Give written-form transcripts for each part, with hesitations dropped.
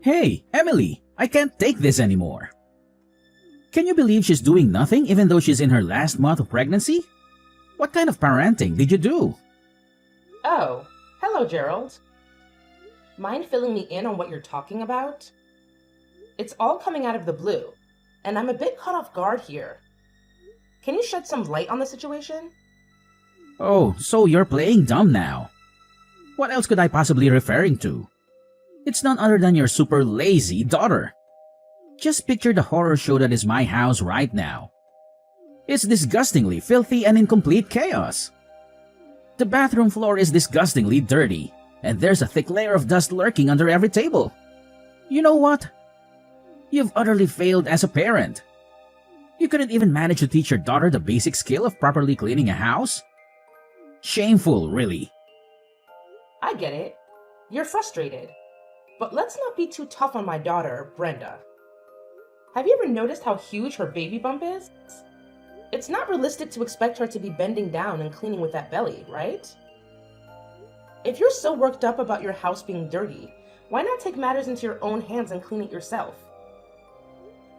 Hey, Emily, I can't take this anymore. Can you believe she's doing nothing even though she's in her last month of pregnancy? What kind of parenting did you do? Oh, hello, Gerald. Mind filling me in on what you're talking about? It's all coming out of the blue, and I'm a bit caught off guard here. Can you shed some light on the situation? Oh, so you're playing dumb now. What else could I possibly referring to? It's none other than your super lazy daughter. Just picture the horror show that is my house right now. It's disgustingly filthy and in complete chaos. The bathroom floor is disgustingly dirty, and there's a thick layer of dust lurking under every table. You know what? You've utterly failed as a parent. You couldn't even manage to teach your daughter the basic skill of properly cleaning a house? Shameful, really. I get it. You're frustrated. But let's not be too tough on my daughter, Brenda. Have you ever noticed how huge her baby bump is? It's not realistic to expect her to be bending down and cleaning with that belly, right? If you're so worked up about your house being dirty, why not take matters into your own hands and clean it yourself?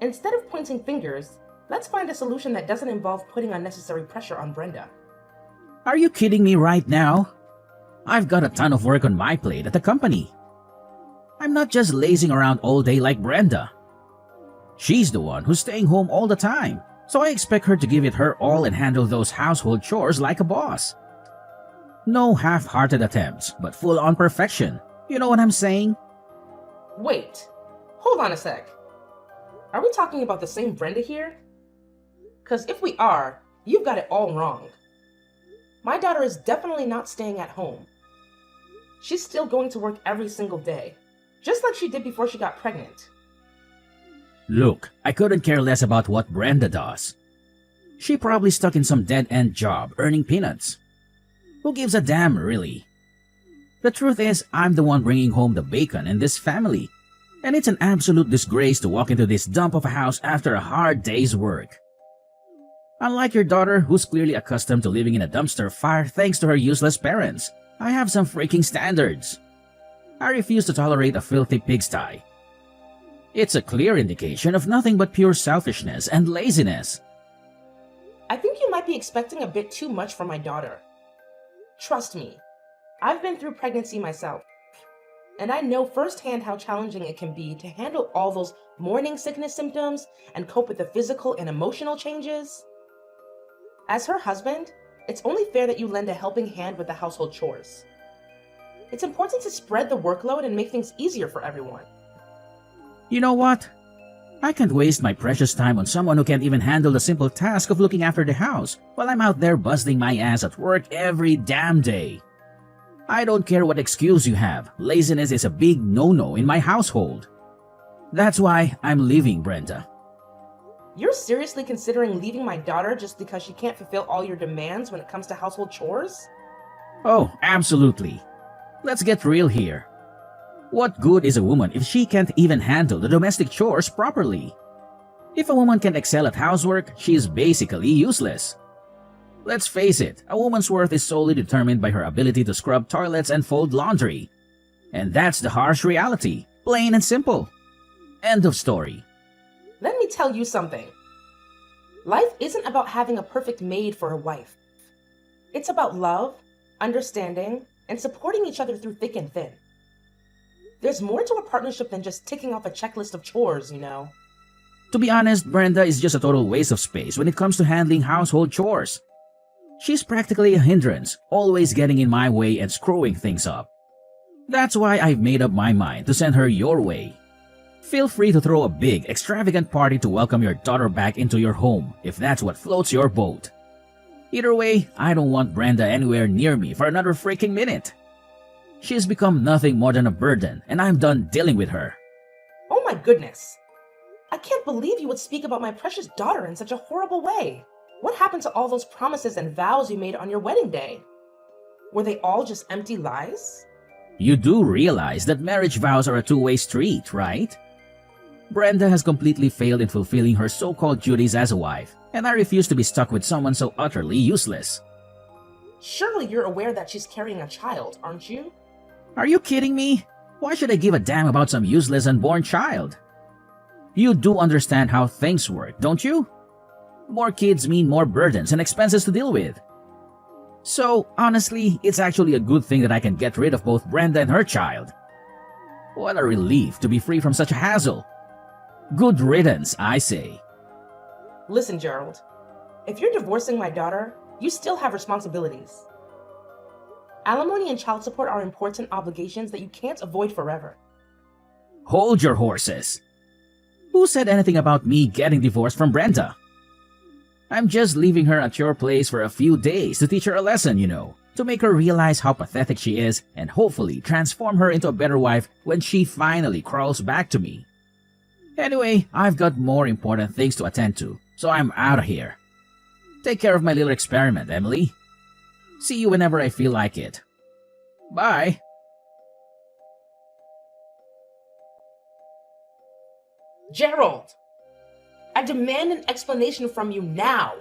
Instead of pointing fingers, let's find a solution that doesn't involve putting unnecessary pressure on Brenda. Are you kidding me right now? I've got a ton of work on my plate at the company. I'm not just lazing around all day like Brenda. She's the one who's staying home all the time, so I expect her to give it her all and handle those household chores like a boss. No half-hearted attempts, but full-on perfection. You know what I'm saying? Wait, hold on a sec. Are we talking about the same Brenda here? Because if we are, you've got it all wrong. My daughter is definitely not staying at home. She's still going to work every single day, just like she did before she got pregnant. Look, I couldn't care less about what Brenda does. She probably stuck in some dead-end job earning peanuts. Who gives a damn, really? The truth is, I'm the one bringing home the bacon in this family, and it's an absolute disgrace to walk into this dump of a house after a hard day's work. Unlike your daughter, who's clearly accustomed to living in a dumpster fire thanks to her useless parents, I have some freaking standards. I refuse to tolerate a filthy pigsty. It's a clear indication of nothing but pure selfishness and laziness. I think you might be expecting a bit too much from my daughter. Trust me, I've been through pregnancy myself, and I know firsthand how challenging it can be to handle all those morning sickness symptoms and cope with the physical and emotional changes. As her husband, it's only fair that you lend a helping hand with the household chores. It's important to spread the workload and make things easier for everyone. You know what? I can't waste my precious time on someone who can't even handle the simple task of looking after the house while I'm out there busting my ass at work every damn day. I don't care what excuse you have, laziness is a big no-no in my household. That's why I'm leaving, Brenda. You're seriously considering leaving my daughter just because she can't fulfill all your demands when it comes to household chores? Oh, absolutely. Let's get real here. What good is a woman if she can't even handle the domestic chores properly? If a woman can excel at housework, she is basically useless. Let's face it, a woman's worth is solely determined by her ability to scrub toilets and fold laundry. And that's the harsh reality, plain and simple. End of story. Let me tell you something. Life isn't about having a perfect maid for a wife. It's about love, understanding, and supporting each other through thick and thin. There's more to a partnership than just ticking off a checklist of chores, you know. To be honest, Brenda is just a total waste of space when it comes to handling household chores. She's practically a hindrance, always getting in my way and screwing things up. That's why I've made up my mind to send her your way. Feel free to throw a big, extravagant party to welcome your daughter back into your home, if that's what floats your boat. Either way, I don't want Brenda anywhere near me for another freaking minute. She's become nothing more than a burden, and I'm done dealing with her. Oh my goodness. I can't believe you would speak about my precious daughter in such a horrible way. What happened to all those promises and vows you made on your wedding day? Were they all just empty lies? You do realize that marriage vows are a two-way street, right? Brenda has completely failed in fulfilling her so-called duties as a wife, and I refuse to be stuck with someone so utterly useless. Surely you're aware that she's carrying a child, aren't you? Are you kidding me? Why should I give a damn about some useless unborn child? You do understand how things work, don't you? More kids mean more burdens and expenses to deal with. So, honestly, it's actually a good thing that I can get rid of both Brenda and her child. What a relief to be free from such a hassle. Good riddance, I say. Listen, Gerald. If you're divorcing my daughter, you still have responsibilities. Alimony and child support are important obligations that you can't avoid forever. Hold your horses. Who said anything about me getting divorced from Brenda? I'm just leaving her at your place for a few days to teach her a lesson, to make her realize how pathetic she is and hopefully transform her into a better wife when she finally crawls back to me. Anyway, I've got more important things to attend to, so I'm out of here. Take care of my little experiment, Emily. See you whenever I feel like it. Bye. Gerald! I demand an explanation from you now.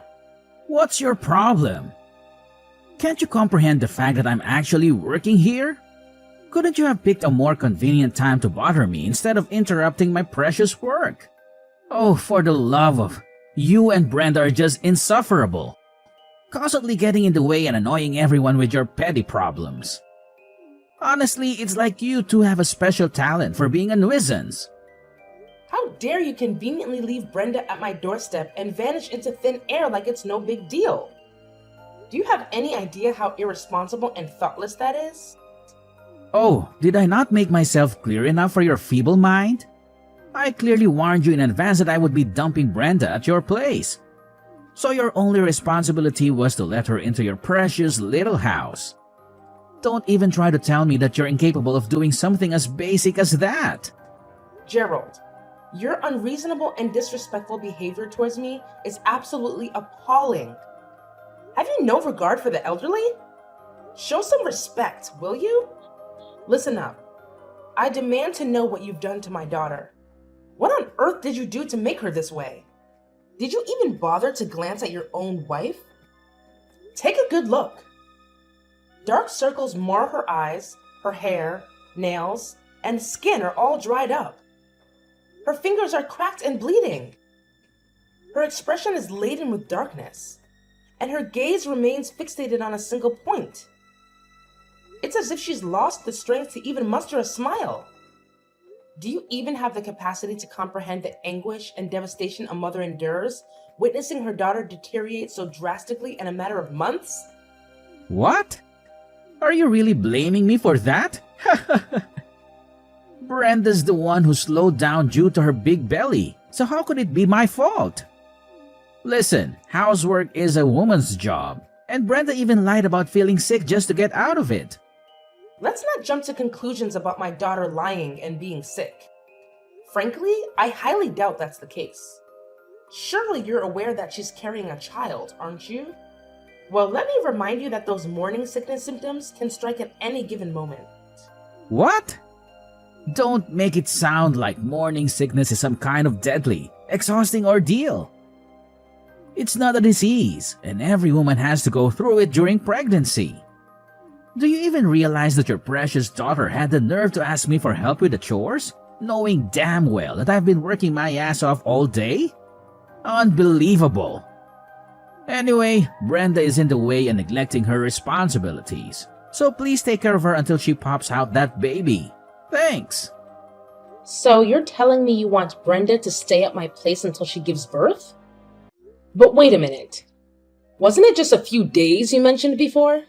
What's your problem? Can't you comprehend the fact that I'm actually working here? Couldn't you have picked a more convenient time to bother me instead of interrupting my precious work? Oh, for the love of... You and Brenda are just insufferable. Constantly getting in the way and annoying everyone with your petty problems. Honestly, it's like you two have a special talent for being a nuisance. How dare you conveniently leave Brenda at my doorstep and vanish into thin air like it's no big deal? Do you have any idea how irresponsible and thoughtless that is? Oh, did I not make myself clear enough for your feeble mind? I clearly warned you in advance that I would be dumping Brenda at your place. So your only responsibility was to let her into your precious little house. Don't even try to tell me that you're incapable of doing something as basic as that. Gerald, your unreasonable and disrespectful behavior towards me is absolutely appalling. Have you no regard for the elderly? Show some respect, will you? Listen up. I demand to know what you've done to my daughter. What on earth did you do to make her this way? Did you even bother to glance at your own wife? Take a good look. Dark circles mar her eyes, her hair, nails, and skin are all dried up. Her fingers are cracked and bleeding. Her expression is laden with darkness, and her gaze remains fixated on a single point. It's as if she's lost the strength to even muster a smile. Do you even have the capacity to comprehend the anguish and devastation a mother endures, witnessing her daughter deteriorate so drastically in a matter of months? What? Are you really blaming me for that? Brenda's the one who slowed down due to her big belly, so how could it be my fault? Listen, housework is a woman's job, and Brenda even lied about feeling sick just to get out of it. Let's not jump to conclusions about my daughter lying and being sick. Frankly, I highly doubt that's the case. Surely you're aware that she's carrying a child, aren't you? Well, let me remind you that those morning sickness symptoms can strike at any given moment. What? Don't make it sound like morning sickness is some kind of deadly, exhausting ordeal. It's not a disease, and every woman has to go through it during pregnancy. Do you even realize that your precious daughter had the nerve to ask me for help with the chores, knowing damn well that I've been working my ass off all day? Unbelievable. Anyway, Brenda is in the way and neglecting her responsibilities, so please take care of her until she pops out that baby. Thanks. So you're telling me you want Brenda to stay at my place until she gives birth? But wait a minute. Wasn't it just a few days you mentioned before?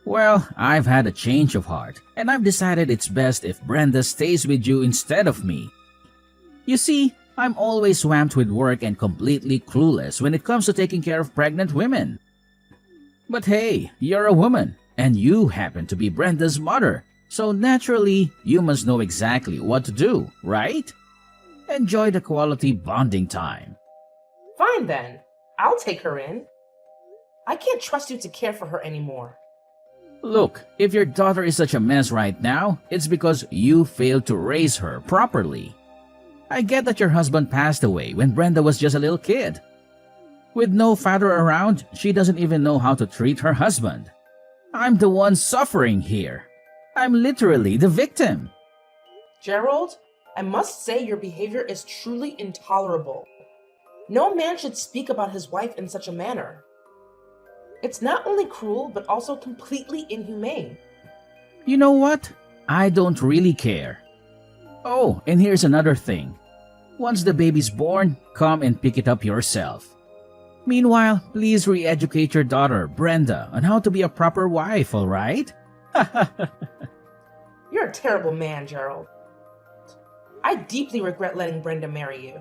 Well, I've had a change of heart, and I've decided it's best if Brenda stays with you instead of me. You see, I'm always swamped with work and completely clueless when it comes to taking care of pregnant women. But hey, you're a woman, and you happen to be Brenda's mother, so naturally, you must know exactly what to do, right? Enjoy the quality bonding time. Fine then, I'll take her in. I can't trust you to care for her anymore. Look, if your daughter is such a mess right now, it's because you failed to raise her properly. I get that your husband passed away when Brenda was just a little kid. With no father around, she doesn't even know how to treat her husband. I'm the one suffering here. I'm literally the victim. Gerald, I must say your behavior is truly intolerable. No man should speak about his wife in such a manner. It's not only cruel, but also completely inhumane. You know what? I don't really care. Oh, and here's another thing. Once the baby's born, come and pick it up yourself. Meanwhile, please re-educate your daughter, Brenda, on how to be a proper wife, alright? You're a terrible man, Gerald. I deeply regret letting Brenda marry you.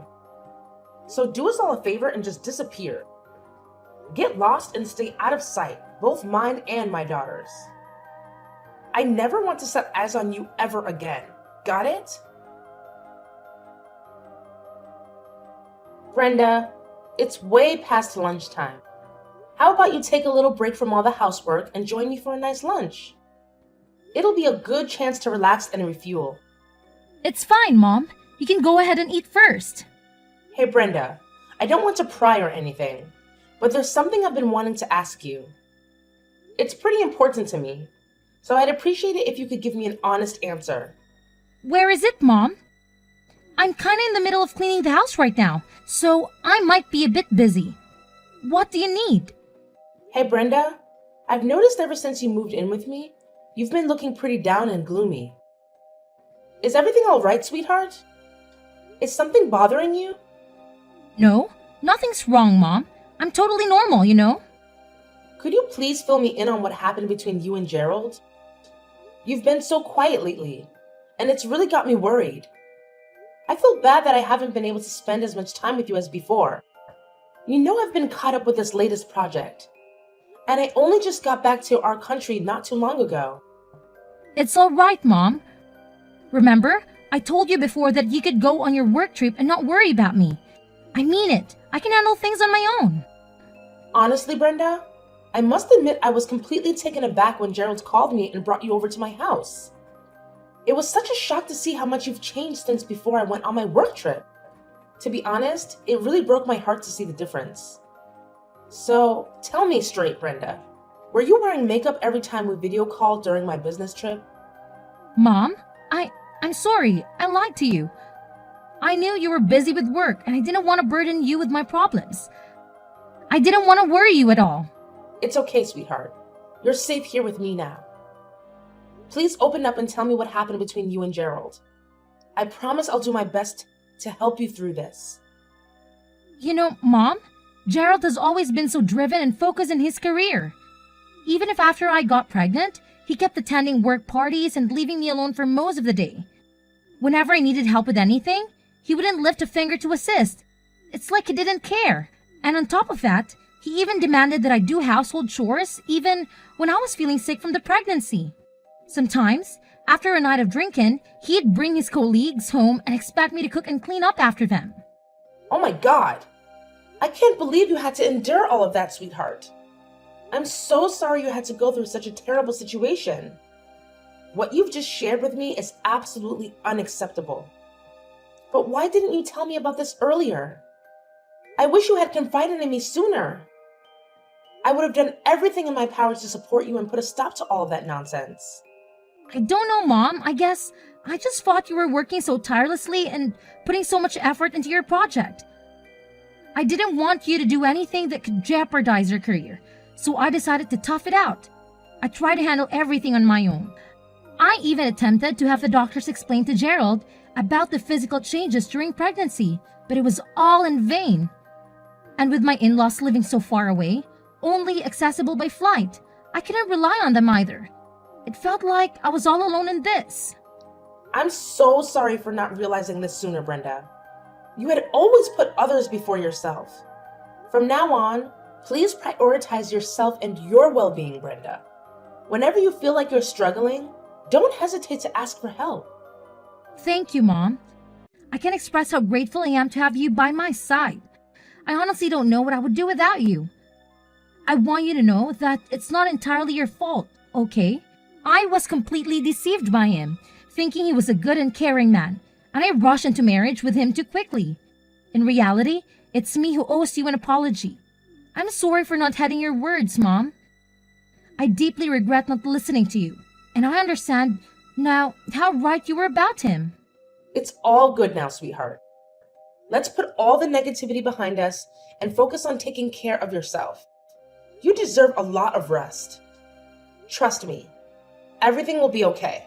So do us all a favor and just disappear. Get lost and stay out of sight, both mine and my daughter's. I never want to set eyes on you ever again. Got it? Brenda, it's way past lunchtime. How about you take a little break from all the housework and join me for a nice lunch? It'll be a good chance to relax and refuel. It's fine, Mom. You can go ahead and eat first. Hey Brenda, I don't want to pry or anything, but there's something I've been wanting to ask you. It's pretty important to me, so I'd appreciate it if you could give me an honest answer. Where is it, Mom? I'm kinda in the middle of cleaning the house right now, so I might be a bit busy. What do you need? Hey Brenda, I've noticed ever since you moved in with me, you've been looking pretty down and gloomy. Is everything alright, sweetheart? Is something bothering you? No, nothing's wrong, Mom. I'm totally normal, you know? Could you please fill me in on what happened between you and Gerald? You've been so quiet lately, and it's really got me worried. I feel bad that I haven't been able to spend as much time with you as before. You know I've been caught up with this latest project, and I only just got back to our country not too long ago. It's all right, Mom. Remember, I told you before that you could go on your work trip and not worry about me. I mean it. I can handle things on my own. Honestly, Brenda, I must admit I was completely taken aback when Gerald called me and brought you over to my house. It was such a shock to see how much you've changed since before I went on my work trip. To be honest, it really broke my heart to see the difference. So, tell me straight, Brenda. Were you wearing makeup every time we video called during my business trip? Mom, I'm sorry. I lied to you. I knew you were busy with work and I didn't want to burden you with my problems. I didn't want to worry you at all. It's okay, sweetheart. You're safe here with me now. Please open up and tell me what happened between you and Gerald. I promise I'll do my best to help you through this. You know, Mom, Gerald has always been so driven and focused in his career. Even if after I got pregnant, he kept attending work parties and leaving me alone for most of the day. Whenever I needed help with anything, he wouldn't lift a finger to assist. It's like he didn't care. And on top of that, he even demanded that I do household chores even when I was feeling sick from the pregnancy. Sometimes, after a night of drinking, he'd bring his colleagues home and expect me to cook and clean up after them. Oh my God! I can't believe you had to endure all of that, sweetheart. I'm so sorry you had to go through such a terrible situation. What you've just shared with me is absolutely unacceptable. But why didn't you tell me about this earlier? I wish you had confided in me sooner. I would have done everything in my power to support you and put a stop to all of that nonsense. I don't know, Mom. I guess I just thought you were working so tirelessly and putting so much effort into your project. I didn't want you to do anything that could jeopardize your career, so I decided to tough it out. I tried to handle everything on my own. I even attempted to have the doctors explain to Gerald about the physical changes during pregnancy, but it was all in vain. And with my in-laws living so far away, only accessible by flight, I couldn't rely on them either. It felt like I was all alone in this. I'm so sorry for not realizing this sooner, Brenda. You had always put others before yourself. From now on, please prioritize yourself and your well-being, Brenda. Whenever you feel like you're struggling, don't hesitate to ask for help. Thank you, Mom. I can't express how grateful I am to have you by my side. I honestly don't know what I would do without you. I want you to know that it's not entirely your fault, okay? I was completely deceived by him, thinking he was a good and caring man, and I rushed into marriage with him too quickly. In reality, it's me who owes you an apology. I'm sorry for not heeding your words, Mom. I deeply regret not listening to you. and I understand now how right you were about him. It's all good now, sweetheart. Let's put all the negativity behind us and focus on taking care of yourself. You deserve a lot of rest. Trust me, everything will be okay.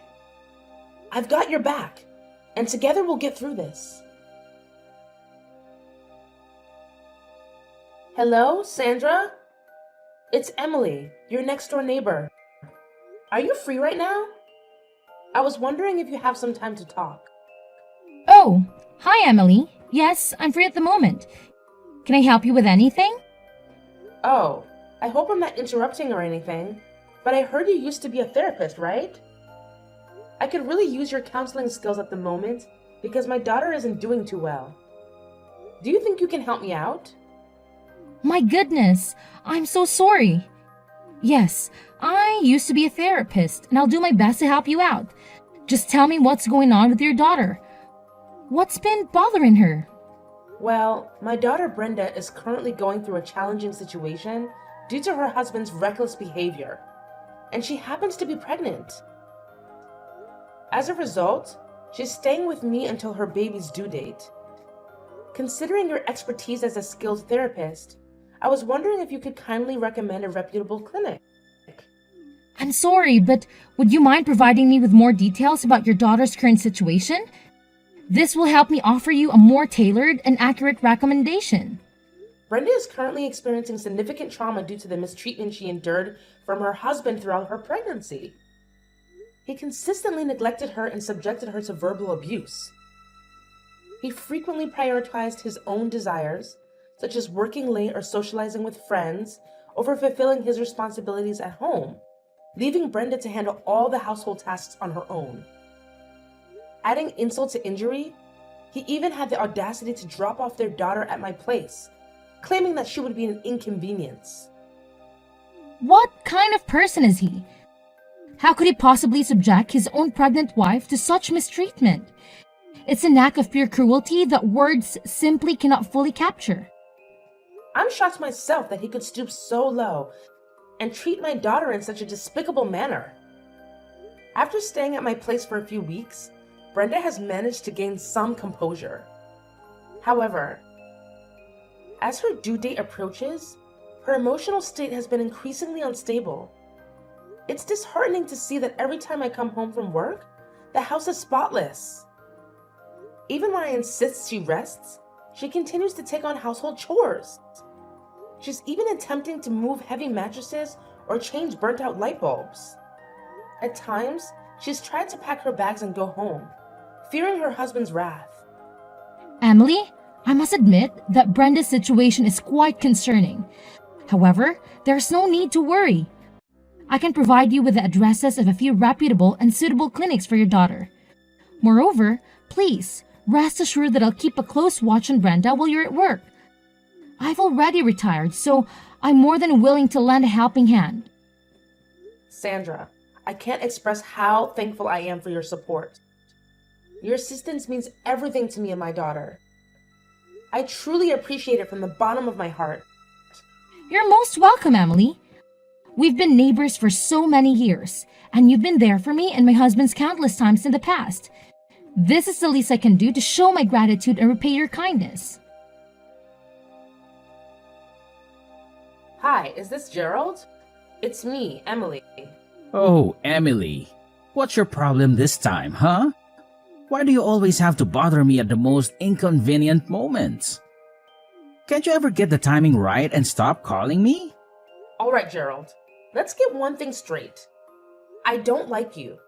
I've got your back, and together we'll get through this. Hello, Sandra? It's Emily, your next door neighbor. Are you free right now? I was wondering if you have some time to talk. Oh, hi, Emily. Yes, I'm free at the moment. Can I help you with anything? Oh, I hope I'm not interrupting or anything, but I heard you used to be a therapist, right? I could really use your counseling skills at the moment because my daughter isn't doing too well. Do you think you can help me out? My goodness, I'm so sorry. Yes, I used to be a therapist, and I'll do my best to help you out. Just tell me what's going on with your daughter. What's been bothering her? Well, my daughter Brenda is currently going through a challenging situation due to her husband's reckless behavior, and she happens to be pregnant. As a result, she's staying with me until her baby's due date. Considering your expertise as a skilled therapist, I was wondering if you could kindly recommend a reputable clinic. I'm sorry, but would you mind providing me with more details about your daughter's current situation? This will help me offer you a more tailored and accurate recommendation. Brenda is currently experiencing significant trauma due to the mistreatment she endured from her husband throughout her pregnancy. He consistently neglected her and subjected her to verbal abuse. He frequently prioritized his own desires, such as working late or socializing with friends, over fulfilling his responsibilities at home, leaving Brenda to handle all the household tasks on her own. Adding insult to injury, he even had the audacity to drop off their daughter at my place, claiming that she would be an inconvenience. What kind of person is he? How could he possibly subject his own pregnant wife to such mistreatment? It's an act of pure cruelty that words simply cannot fully capture. I'm shocked myself that he could stoop so low and treat my daughter in such a despicable manner. After staying at my place for a few weeks, Brenda has managed to gain some composure. However, as her due date approaches, her emotional state has been increasingly unstable. It's disheartening to see that every time I come home from work, the house is spotless. Even when I insist she rests, she continues to take on household chores. She's even attempting to move heavy mattresses or change burnt-out light bulbs. At times, she's tried to pack her bags and go home, fearing her husband's wrath. Emily, I must admit that Brenda's situation is quite concerning. However, there's no need to worry. I can provide you with the addresses of a few reputable and suitable clinics for your daughter. Moreover, please, rest assured that I'll keep a close watch on Brenda while you're at work. I've already retired, so I'm more than willing to lend a helping hand. Sandra, I can't express how thankful I am for your support. Your assistance means everything to me and my daughter. I truly appreciate it from the bottom of my heart. You're most welcome, Emily. We've been neighbors for so many years, and you've been there for me and my husband's countless times in the past. This is the least I can do to show my gratitude and repay your kindness. Hi, is this Gerald? It's me, Emily. Oh, Emily. What's your problem this time, huh? Why do you always have to bother me at the most inconvenient moments? Can't you ever get the timing right and stop calling me? All right, Gerald. Let's get one thing straight. I don't like you,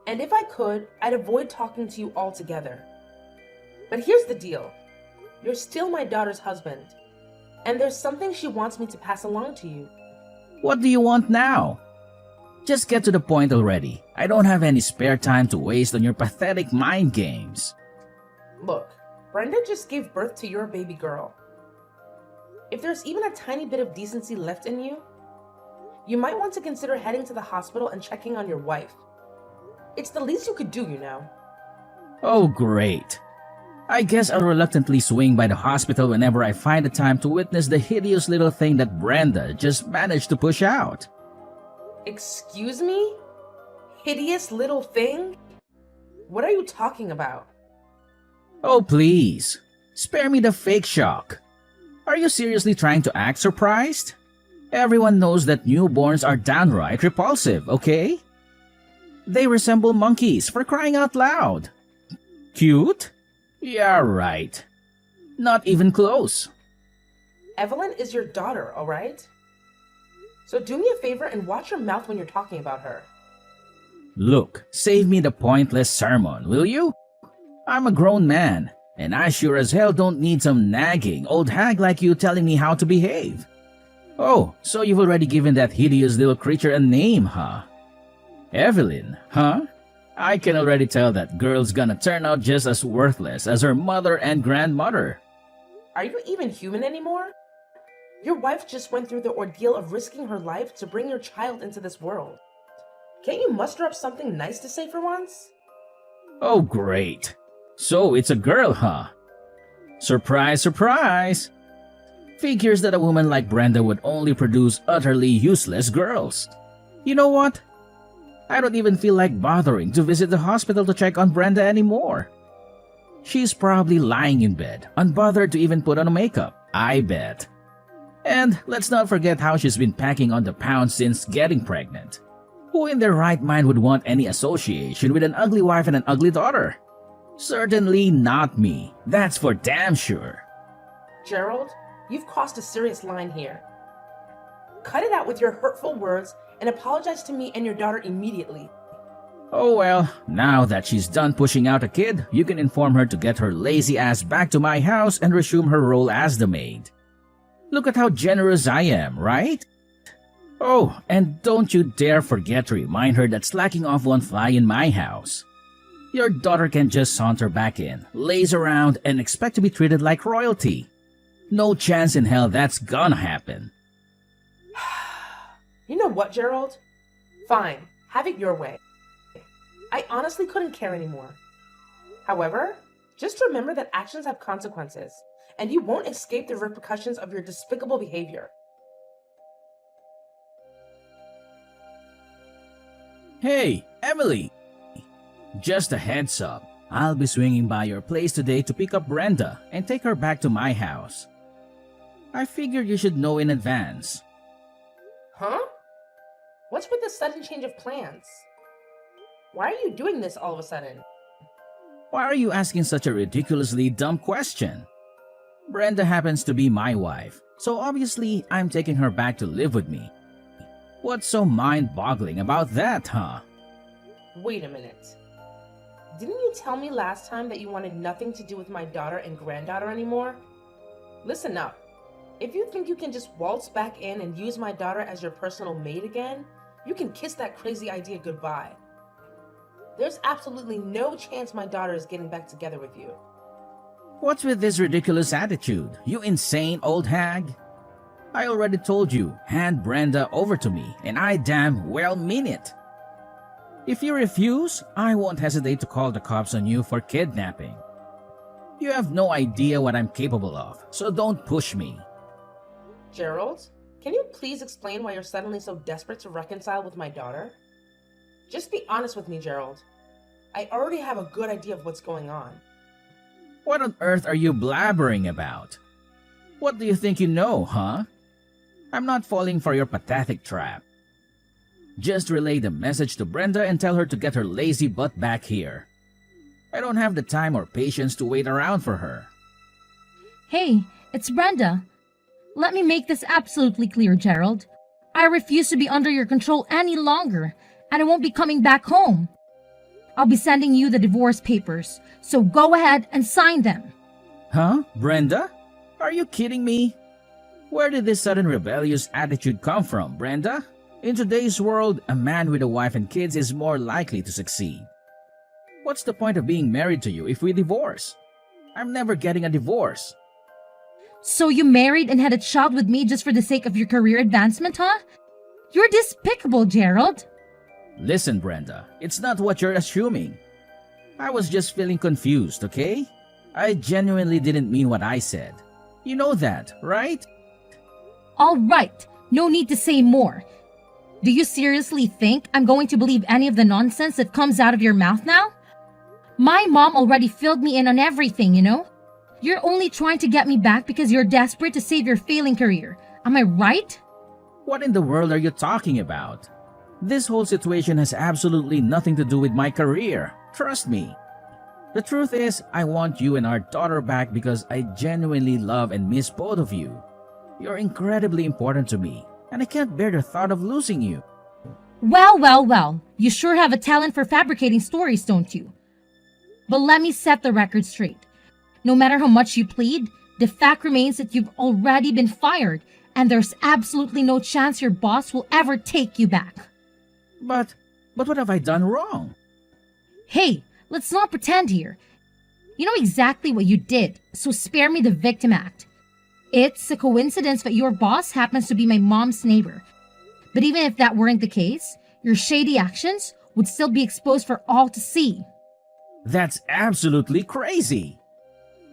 and if I could, I'd avoid talking to you altogether. But here's the deal. You're still my daughter's husband, and there's something she wants me to pass along to you. What do you want now? Just get to the point already. I don't have any spare time to waste on your pathetic mind games. Look, Brenda just gave birth to your baby girl. If there's even a tiny bit of decency left in you, you might want to consider heading to the hospital and checking on your wife. It's the least you could do, you know. Oh, great. I guess I'll reluctantly swing by the hospital whenever I find the time to witness the hideous little thing that Brenda just managed to push out. Excuse me? hideous little thing? What are you talking about? Oh, please. Spare me the fake shock. Are you seriously trying to act surprised? Everyone knows that newborns are downright repulsive, okay? They resemble monkeys, for crying out loud. Cute? Yeah, right. Not even close. Evelyn is your daughter, alright? So do me a favor and watch your mouth when you're talking about her. Look, save me the pointless sermon, will you? I'm a grown man, and I sure as hell don't need some nagging old hag like you telling me how to behave. Oh, so you've already given that hideous little creature a name, huh? Evelyn, huh? I can already tell that girl's gonna turn out just as worthless as her mother and grandmother. Are you even human anymore? Your wife just went through the ordeal of risking her life to bring your child into this world. Can't you muster up something nice to say for once? Oh, great. So it's a girl, huh? Surprise, surprise! Figures that a woman like Brenda would only produce utterly useless girls. You know what? I don't even feel like bothering to visit the hospital to check on Brenda anymore. She's probably lying in bed, unbothered to even put on makeup, I bet. And let's not forget how she's been packing on the pounds since getting pregnant. Who in their right mind would want any association with an ugly wife and an ugly daughter? Certainly not me, that's for damn sure. Gerald, you've crossed a serious line here. Cut it out with your hurtful words and apologize to me and your daughter immediately. Oh well, now that she's done pushing out a kid, you can inform her to get her lazy ass back to my house and resume her role as the maid. Look at how generous I am, right? Oh, and don't you dare forget to remind her that slacking off won't fly in my house. Your daughter can just saunter back in, laze around, and expect to be treated like royalty. No chance in hell that's gonna happen. You know what, Gerald? Fine, have it your way. I honestly couldn't care anymore. However, just remember that actions have consequences, and you won't escape the repercussions of your despicable behavior. Hey, Emily! Just a heads up, I'll be swinging by your place today to pick up Brenda and take her back to my house. I figured you should know in advance. Huh? What's with the sudden change of plans? Why are you doing this all of a sudden? Why are you asking such a ridiculously dumb question? Brenda happens to be my wife, so obviously I'm taking her back to live with me. What's so mind-boggling about that, huh? Wait a minute. Didn't you tell me last time that you wanted nothing to do with my daughter and granddaughter anymore? Listen up. If you think you can just waltz back in and use my daughter as your personal maid again, you can kiss that crazy idea goodbye. There's absolutely no chance my daughter is getting back together with you. What's with this ridiculous attitude, you insane old hag? I already told you, hand Brenda over to me, and I damn well mean it. If you refuse, I won't hesitate to call the cops on you for kidnapping. You have no idea what I'm capable of, so don't push me. Gerald, can you please explain why you're suddenly so desperate to reconcile with my daughter? Just be honest with me, Gerald. I already have a good idea of what's going on. What on earth are you blabbering about? What do you think you know, huh? I'm not falling for your pathetic trap. Just relay the message to Brenda and tell her to get her lazy butt back here. I don't have the time or patience to wait around for her. Hey, it's Brenda. Let me make this absolutely clear, Gerald. I refuse to be under your control any longer, and I won't be coming back home. I'll be sending you the divorce papers, so go ahead and sign them. Huh? Brenda? Are you kidding me? Where did this sudden rebellious attitude come from, Brenda? In today's world, a man with a wife and kids is more likely to succeed. What's the point of being married to you if we divorce? I'm never getting a divorce. So you married and had a child with me just for the sake of your career advancement, huh? You're despicable, Gerald. Listen, Brenda, it's not what you're assuming. I was just feeling confused, okay? I genuinely didn't mean what I said. You know that, right? All right, no need to say more. Do you seriously think I'm going to believe any of the nonsense that comes out of your mouth now? My mom already filled me in on everything, you know? You're only trying to get me back because you're desperate to save your failing career. Am I right? What in the world are you talking about? This whole situation has absolutely nothing to do with my career. Trust me. The truth is, I want you and our daughter back because I genuinely love and miss both of you. You're incredibly important to me, and I can't bear the thought of losing you. Well. You sure have a talent for fabricating stories, don't you? But let me set the record straight. No matter how much you plead, the fact remains that you've already been fired, and there's absolutely no chance your boss will ever take you back. But what have I done wrong? Hey, let's not pretend here. You know exactly what you did, so spare me the victim act. It's a coincidence that your boss happens to be my mom's neighbor. But even if that weren't the case, your shady actions would still be exposed for all to see. That's absolutely crazy.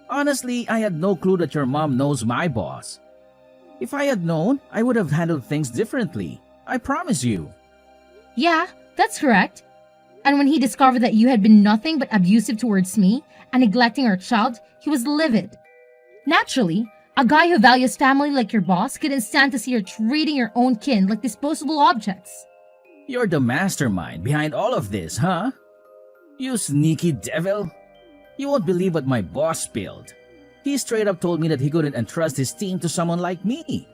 Honestly, I had no clue that your mom knows my boss. If I had known, I would have handled things differently. I promise you. Yeah, that's correct. And when he discovered that you had been nothing but abusive towards me and neglecting our child, he was livid. Naturally, a guy who values family like your boss couldn't stand to see you treating your own kin like disposable objects. You're the mastermind behind all of this, huh? You sneaky devil. You won't believe what my boss spilled. He straight up told me that he couldn't entrust his team to someone like me.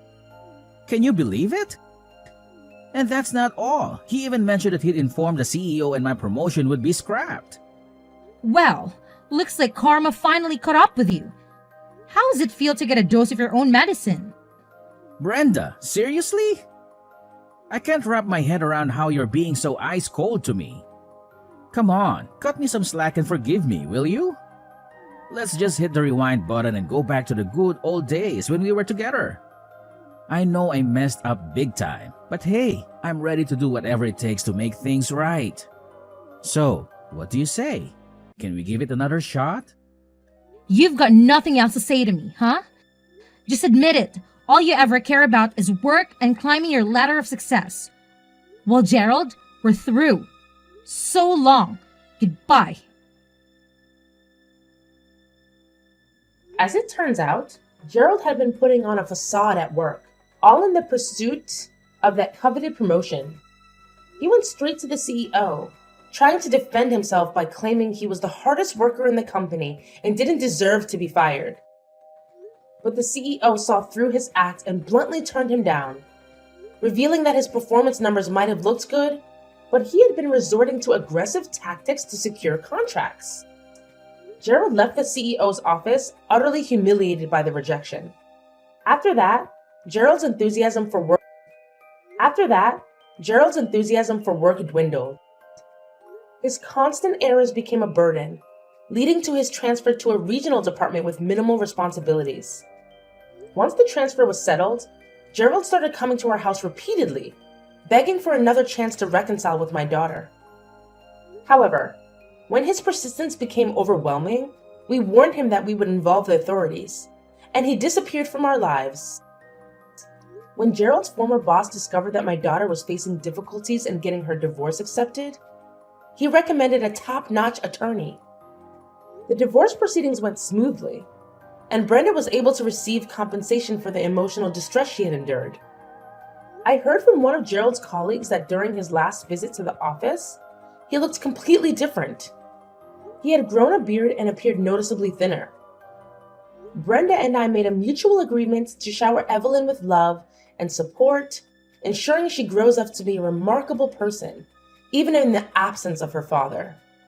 Can you believe it? And that's not all. He even mentioned that he'd informed the CEO and my promotion would be scrapped. Well, looks like karma finally caught up with you. How does it feel to get a dose of your own medicine? Brenda, seriously? I can't wrap my head around how you're being so ice cold to me. Come on, cut me some slack and forgive me, will you? Let's just hit the rewind button and go back to the good old days when we were together. I know I messed up big time, but hey, I'm ready to do whatever it takes to make things right. So, what do you say? Can we give it another shot? You've got nothing else to say to me, huh? Just admit it. All you ever care about is work and climbing your ladder of success. Well, Gerald, we're through. So long. Goodbye. As it turns out, Gerald had been putting on a facade at work, all in the pursuit of that coveted promotion. He went straight to the CEO, trying to defend himself by claiming he was the hardest worker in the company and didn't deserve to be fired. But the CEO saw through his act and bluntly turned him down, revealing that his performance numbers might have looked good, but he had been resorting to aggressive tactics to secure contracts. Gerald left the CEO's office, utterly humiliated by the rejection. After that, Gerald's enthusiasm for work dwindled. His constant errors became a burden, leading to his transfer to a regional department with minimal responsibilities. Once the transfer was settled, Gerald started coming to our house repeatedly, begging for another chance to reconcile with my daughter. However, when his persistence became overwhelming, we warned him that we would involve the authorities, and he disappeared from our lives. When Gerald's former boss discovered that my daughter was facing difficulties in getting her divorce accepted, he recommended a top-notch attorney. The divorce proceedings went smoothly, and Brenda was able to receive compensation for the emotional distress she had endured. I heard from one of Gerald's colleagues that during his last visit to the office, he looked completely different. He had grown a beard and appeared noticeably thinner. Brenda and I made a mutual agreement to shower Evelyn with love and support, ensuring she grows up to be a remarkable person, even in the absence of her father.